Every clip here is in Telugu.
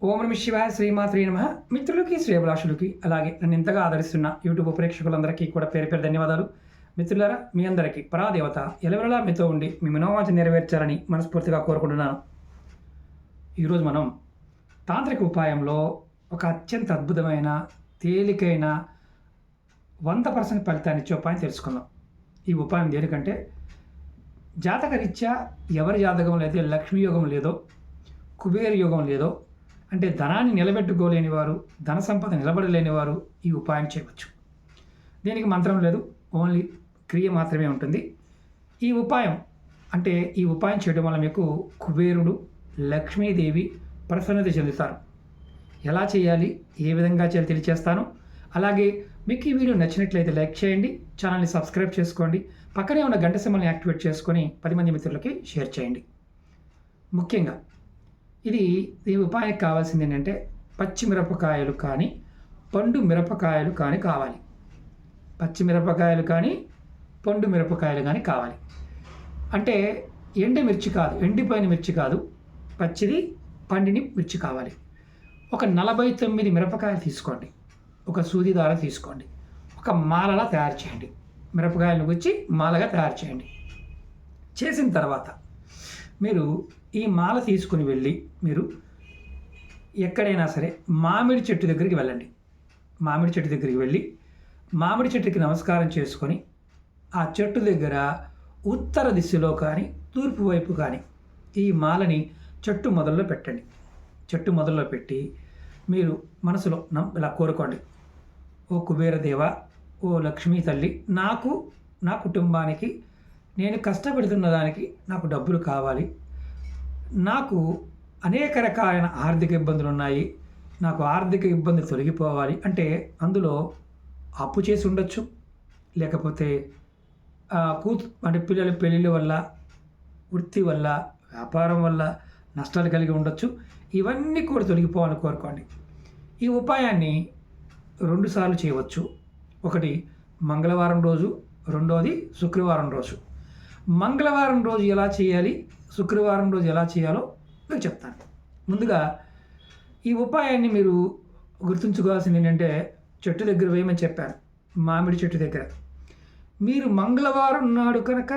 ఓం నమ శివాయ శ్రీమాత్రే నమః. మిత్రులకి శ్రేయభిలాషులకి అలాగే నన్ను ఇంతగా ఆదరిస్తున్న యూట్యూబ్ ప్రేక్షకులందరికీ కూడా పేరు పేరు ధన్యవాదాలు. మిత్రులారా, మీ అందరికీ పరాదేవత ఎలవెలలా మీతో ఉండి మీ మనోవాంఛ నెరవేర్చాలని మనస్ఫూర్తిగా కోరుకుంటున్నాను. ఈరోజు మనం తాంత్రిక ఉపాయంలో ఒక అత్యంత అద్భుతమైన తేలికైన 100% ఫలితాన్ని ఇచ్చే ఉపాయం తెలుసుకుందాం. ఈ ఉపాయం దేనికంటే, జాతకరీత్యా ఎవరి జాతకంలో అయితే లక్ష్మీ యోగం లేదో, కుబేర యోగం లేదో, అంటే ధనాన్ని నిలబెట్టుకోలేని వారు, ధన సంపద నిలబడలేని వారు ఈ ఉపాయం చేయవచ్చు. దీనికి మంత్రం లేదు, ఓన్లీ క్రియ మాత్రమే ఉంటుంది. ఈ ఉపాయం చేయడం వల్ల మీకు కుబేరుడు, లక్ష్మీదేవి ప్రసన్నత చెందుతారు. ఎలా చేయాలి, ఏ విధంగా చేయాలి తెలియచేస్తాను. అలాగే మీకు ఈ వీడియో నచ్చినట్లయితే లైక్ చేయండి, ఛానల్ని సబ్స్క్రైబ్ చేసుకోండి, పక్కనే ఉన్న గంట సింబల్ని యాక్టివేట్ చేసుకొని 10 మంది మిత్రులకి షేర్ చేయండి. ముఖ్యంగా ఈ ఉపాయానికి కావాల్సింది ఏంటంటే, పచ్చిమిరపకాయలు కానీ పండు మిరపకాయలు కానీ కావాలి. పచ్చిమిరపకాయలు కానీ పండు మిరపకాయలు కానీ కావాలి. అంటే ఎండుమిర్చి కాదు, ఎండిపోయిన మిర్చి కాదు, పచ్చిది పండిని మిర్చి కావాలి. ఒక 49 మిరపకాయలు తీసుకోండి, ఒక సూది దార తీసుకోండి, ఒక మాలలా తయారు చేయండి. మిరపకాయలను గుచ్చి మాలగా తయారు చేయండి. చేసిన తర్వాత మీరు ఈ మాల తీసుకుని వెళ్ళి మీరు ఎక్కడైనా సరే మామిడి చెట్టు దగ్గరికి వెళ్ళండి. మామిడి చెట్టు దగ్గరికి వెళ్ళి మామిడి చెట్టుకి నమస్కారం చేసుకొని ఆ చెట్టు దగ్గర ఉత్తర దిశలో కానీ తూర్పు వైపు కానీ ఈ మాలని చెట్టు మొదల్లో పెట్టండి. చెట్టు మొదల్లో పెట్టి మీరు మనసులో ఇలా కోరుకోండి. ఓ కుబేరదేవ, ఓ లక్ష్మీ తల్లి, నాకు, నా కుటుంబానికి, నేను కష్టపడుతున్న దానికి నాకు డబ్బులు కావాలి. నాకు అనేక రకాలైన ఆర్థిక ఇబ్బందులు ఉన్నాయి, నాకు ఆర్థిక ఇబ్బంది తొలగిపోవాలి. అంటే అందులో అప్పు చేసి ఉండొచ్చు, లేకపోతే పిల్లల పెళ్ళిళ్ళ వల్ల, వృత్తి వల్ల, వ్యాపారం వల్ల నష్టాలు కలిగి ఉండొచ్చు. ఇవన్నీ కూడా తొలగిపోవాలని కోరుకోండి. ఈ ఉపాయాన్ని 2 సార్లు చేయవచ్చు. ఒకటి మంగళవారం రోజు, రెండోది శుక్రవారం రోజు. మంగళవారం రోజు ఎలా చేయాలి, శుక్రవారం రోజు ఎలా చేయాలో మీకు చెప్తాను. ముందుగా ఈ ఉపాయాన్ని మీరు గుర్తుంచుకోవాల్సింది ఏంటంటే, చెట్టు దగ్గర వేయమని చెప్పాను, మామిడి చెట్టు దగ్గర. మీరు మంగళవారం నాడు కనుక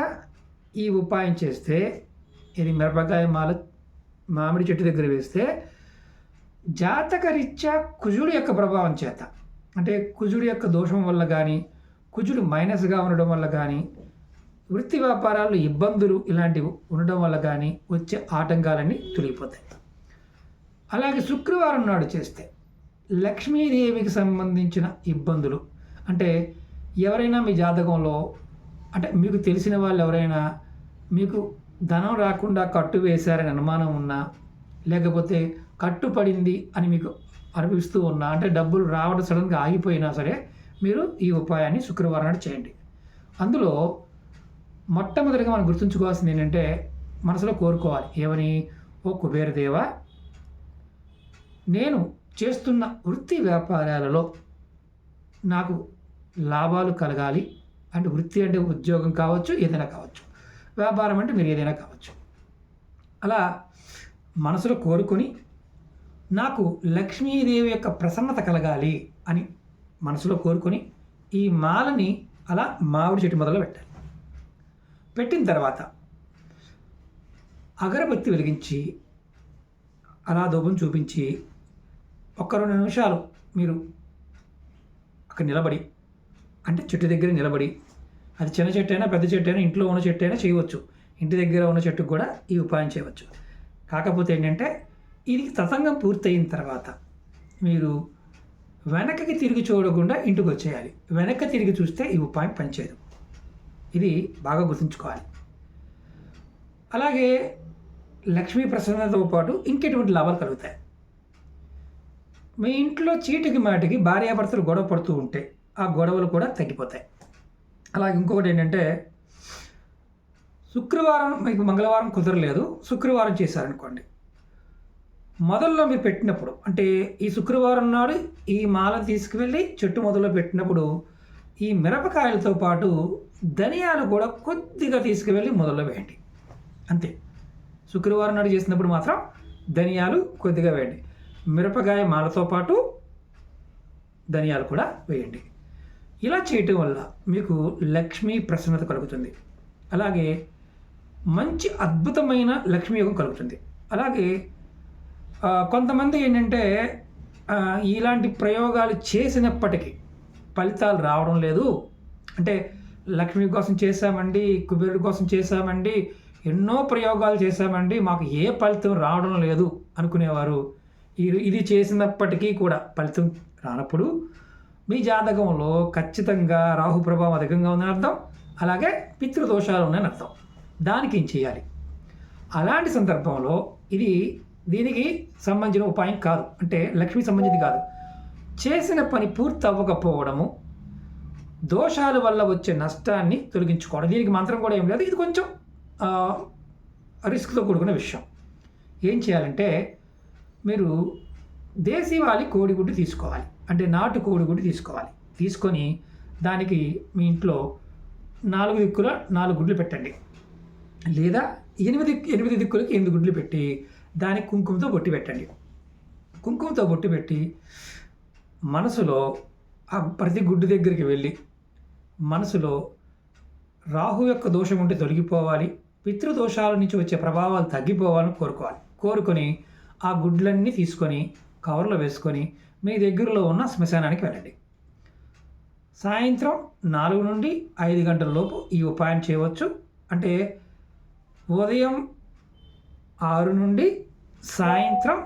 ఈ ఉపాయం చేస్తే, ఇది మిరపకాయ మాల మామిడి చెట్టు దగ్గర వేస్తే, జాతకరీత్యా కుజుడు యొక్క ప్రభావం చేత, అంటే కుజుడు యొక్క దోషం వల్ల కానీ, కుజుడు మైనస్గా ఉండడం వల్ల కానీ, వృత్తి వ్యాపారాల్లో ఇబ్బందులు ఇలాంటివి ఉండడం వల్ల కానీ వచ్చే ఆటంకాలన్నీ తొలగిపోతాయి. అలాగే శుక్రవారం నాడు చేస్తే లక్ష్మీదేవికి సంబంధించిన ఇబ్బందులు, అంటే ఎవరైనా మీ జాతకంలో, అంటే మీకు తెలిసిన వాళ్ళు ఎవరైనా మీకు ధనం రాకుండా కట్టు వేశారని అనుమానం ఉన్నా, లేకపోతే కట్టుపడింది అని మీకు అనిపిస్తూ ఉన్నా, అంటే డబ్బులు రావడం సడన్గా ఆగిపోయినా సరే మీరు ఈ ఉపాయాన్ని శుక్రవారం నాడు చేయండి. అందులో మొట్టమొదటిగా మనం గుర్తుంచుకోవాల్సింది ఏంటంటే, మనసులో కోరుకోవాలి ఏమని, ఓ కుబేరదేవ, నేను చేస్తున్న వృత్తి వ్యాపారాలలో నాకు లాభాలు కలగాలి. అంటే వృత్తి అంటే ఉద్యోగం కావచ్చు, ఏదైనా కావచ్చు, వ్యాపారం అంటే మీరు ఏదైనా కావచ్చు. అలా మనసులో కోరుకొని నాకు లక్ష్మీదేవి యొక్క ప్రసన్నత కలగాలి అని మనసులో కోరుకొని ఈ మాలని అలా మామిడి చెట్టు మొదలు పెట్టాలి. పెట్టిన తర్వాత అగరబత్తి వెలిగించి అలా ధూపం చూపించి 1-2 నిమిషాలు మీరు అక్కడ నిలబడి, అంటే చెట్టు దగ్గర నిలబడి, అది చిన్న చెట్టు అయినా పెద్ద చెట్టు అయినా ఇంట్లో ఉన్న చెట్టు అయినా చేయవచ్చు, ఇంటి దగ్గర ఉన్న చెట్టుకు కూడా ఈ ఉపాయం చేయవచ్చు. కాకపోతే ఏంటంటే, ఇది తతంగం పూర్తయిన తర్వాత మీరు వెనక్కి తిరిగి చూడకుండా ఇంటికి వచ్చేయాలి. వెనక్కి తిరిగి చూస్తే ఈ ఉపాయం పనిచేయదు. ఇది బాగా గుర్తుంచుకోవాలి. అలాగే లక్ష్మీ ప్రసన్నతతో పాటు ఇంకెటువంటి లాభాలు కలుగుతాయి. మీ ఇంట్లో చీటికి మాటికి భార్యాభర్తలు గొడవ పడుతూ ఉంటే ఆ గొడవలు కూడా తగ్గిపోతాయి. అలాగే ఇంకొకటి ఏంటంటే, శుక్రవారం మీకు మంగళవారం కుదరలేదు, శుక్రవారం చేశారనుకోండి, మొదల్లో మీరు పెట్టినప్పుడు, అంటే ఈ శుక్రవారం నాడు ఈ మాలను తీసుకువెళ్ళి చెట్టు మొదల్లో పెట్టినప్పుడు ఈ మిరపకాయలతో పాటు ధనియాలు కూడా కొద్దిగా తీసుకువెళ్ళి మొదల్లో వేయండి. అంతే. శుక్రవారం నాడు చేసినప్పుడు మాత్రం ధనియాలు కొద్దిగా వేయండి. మిరపకాయ మాలతో పాటు ధనియాలు కూడా వేయండి. ఇలా చేయటం వల్ల మీకు లక్ష్మీ ప్రసన్నత కలుగుతుంది. అలాగే మంచి అద్భుతమైన లక్ష్మీ యోగం కలుగుతుంది. అలాగే కొంతమంది ఏంటంటే ఇలాంటి ప్రయోగాలు చేసినప్పటికీ ఫలితాలు రావడం లేదు. అంటే లక్ష్మి కోసం చేశామండి, కుబేరుడి కోసం చేశామండి, ఎన్నో ప్రయోగాలు చేశామండి, మాకు ఏ ఫలితం రావడం లేదు అనుకునేవారు ఇది చేసినప్పటికీ కూడా ఫలితం రానప్పుడు మీ జాతకంలో ఖచ్చితంగా రాహు ప్రభావం అధికంగా ఉందని అర్థం. అలాగే పితృదోషాలు ఉన్నాయని అర్థం. దానికి ఏం చేయాలి? అలాంటి సందర్భంలో దీనికి సంబంధించిన ఉపాయం కాదు, అంటే లక్ష్మి సంబంధించి కాదు. చేసిన పని పూర్తి అవ్వకపోవడము, దోషాల వల్ల వచ్చే నష్టాన్ని తొలగించుకోవడం. దీనికి మంత్రం కూడా ఏం లేదు. ఇది కొంచెం రిస్క్తో కూడుకున్న విషయం. ఏం చేయాలంటే మీరు దేశీవాలి కోడిగుడ్డు తీసుకోవాలి, అంటే నాటు కోడిగుడ్డు తీసుకోవాలి. తీసుకొని దానికి మీ ఇంట్లో 4 దిక్కుల 4 గుడ్లు పెట్టండి, లేదా 8 దిక్కులకి 8 గుడ్లు పెట్టి దానికి కుంకుమతో బొట్టి పెట్టండి. కుంకుమతో బొట్టి పెట్టి మనసులో ఆ ప్రతి గుడ్డు దగ్గరికి వెళ్ళి మనసులో రాహు యొక్క దోషం ఉంటే తొలగిపోవాలి, పితృదోషాల నుంచి వచ్చే ప్రభావాలు తగ్గిపోవాలని కోరుకోవాలి. కోరుకొని ఆ గుడ్లన్నీ తీసుకొని కవర్లో వేసుకొని మీ దగ్గరలో ఉన్న శ్మశానానికి వెళ్ళండి. సాయంత్రం 4 నుండి 5 గంటల లోపు ఈ ఉపాయం చేయవచ్చు. అంటే ఉదయం 6 నుండి సాయంత్రం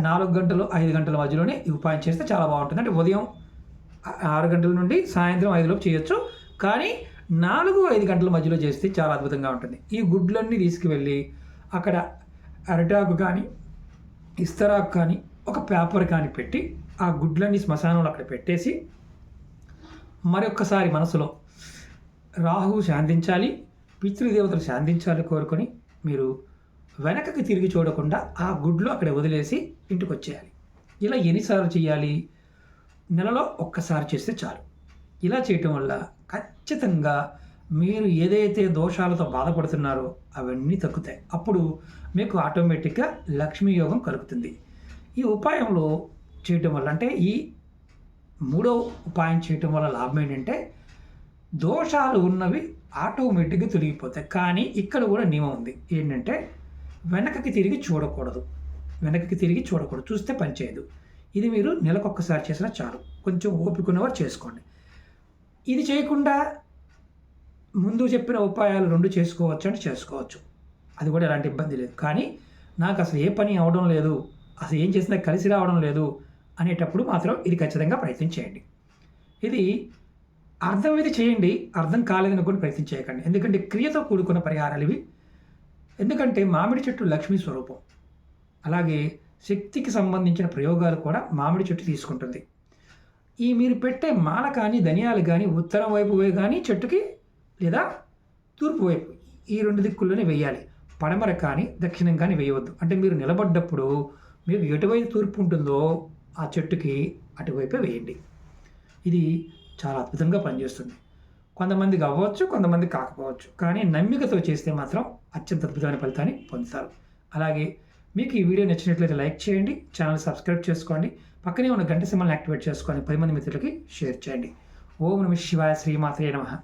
4 గంటలు 5 గంటల మధ్యలోనే ఈ ఉపాయం చేస్తే చాలా బాగుంటుంది. అంటే ఉదయం 6 గంటల నుండి సాయంత్రం 5 లోపు చేయొచ్చు, కానీ 4-5 గంటల మధ్యలో చేస్తే చాలా అద్భుతంగా ఉంటుంది. ఈ గుడ్లన్నీ తీసుకువెళ్ళి అక్కడ అరిటాకు కానీ ఇస్తరాకు కానీ ఒక పేపర్ కానీ పెట్టి ఆ గుడ్లన్నీ శ్మశానంలో అక్కడ పెట్టేసి మరొక్కసారి మనసులో రాహువు శాంతించాలి, పితృదేవతలు శాంతించాలి కోరుకొని మీరు వెనకకి తిరిగి చూడకుండా ఆ గుడ్లు అక్కడ వదిలేసి ఇంటికి వచ్చేయాలి. ఇలా ఎన్నిసార్లు చేయాలి? నెలలో ఒక్కసారి చేస్తే చాలు. ఇలా చేయటం వల్ల ఖచ్చితంగా మీరు ఏదైతే దోషాలతో బాధపడుతున్నారో అవన్నీ తగ్గుతాయి. అప్పుడు మీకు ఆటోమేటిక్గా లక్ష్మీ యోగం కలుగుతుంది. ఈ ఉపాయంలో చేయటం వల్ల, అంటే ఈ 3వ ఉపాయం చేయటం వల్ల లాభం ఏంటంటే దోషాలు ఉన్నవి ఆటోమేటిక్గా తొలగిపోతాయి. కానీ ఇక్కడ కూడా నియమం ఉంది. ఏంటంటే వెనకకి తిరిగి చూడకూడదు. చూస్తే పనిచేయదు. ఇది మీరు నెలకొక్కసారి చేసినా చాలు. కొంచెం ఓపిక ఉన్నవారు చేసుకోండి. ఇది చేయకుండా ముందు చెప్పిన ఉపాయాలు 2 చేసుకోవచ్చు అంటే చేసుకోవచ్చు, అది కూడా ఎలాంటి ఇబ్బంది లేదు. కానీ నాకు అసలు ఏ పని అవడం లేదు, అసలు ఏం చేసినా కలిసి రావడం లేదు అనేటప్పుడు మాత్రం ఇది ఖచ్చితంగా ప్రయత్నం చేయండి. ఇది అర్థమైతే చేయండి, అర్థం కాలేదనుకోని ప్రయత్నం చేయకండి. ఎందుకంటే క్రియతో కూడుకున్న పరిహారాలు ఇవి. ఎందుకంటే మామిడి చెట్టు లక్ష్మీ స్వరూపం. అలాగే శక్తికి సంబంధించిన ప్రయోగాలు కూడా మామిడి చెట్టు తీసుకుంటుంది. మీరు పెట్టే మాల కానీ ధనియాలు కానీ ఉత్తరం వైపు కానీ చెట్టుకి, లేదా తూర్పు వైపు, ఈ 2 దిక్కుల్లోనే వేయాలి. పడమర కానీ దక్షిణం కానీ వేయవద్దు. అంటే మీరు నిలబడ్డప్పుడు మీకు ఎటువైపు తూర్పు ఉంటుందో ఆ చెట్టుకి అటువైపే వేయండి. ఇది చాలా అద్భుతంగా పనిచేస్తుంది. కొంతమందికి అవ్వచ్చు, కొంతమందికి కాకపోవచ్చు, కానీ నమ్మికతో చేస్తే మాత్రం అత్యంత అద్భుతమైన ఫలితాన్ని పొందుతారు. అలాగే మీకు ఈ వీడియో నచ్చినట్లయితే లైక్ చేయండి, ఛానల్ సబ్స్క్రైబ్ చేసుకోండి, పక్కనే ఉన్న గంట సింబల్ని యాక్టివేట్ చేసుకొని 10 మంది మిత్రులకి షేర్ చేయండి. ఓం నమః శివాయ, శ్రీమాత్రే నమః.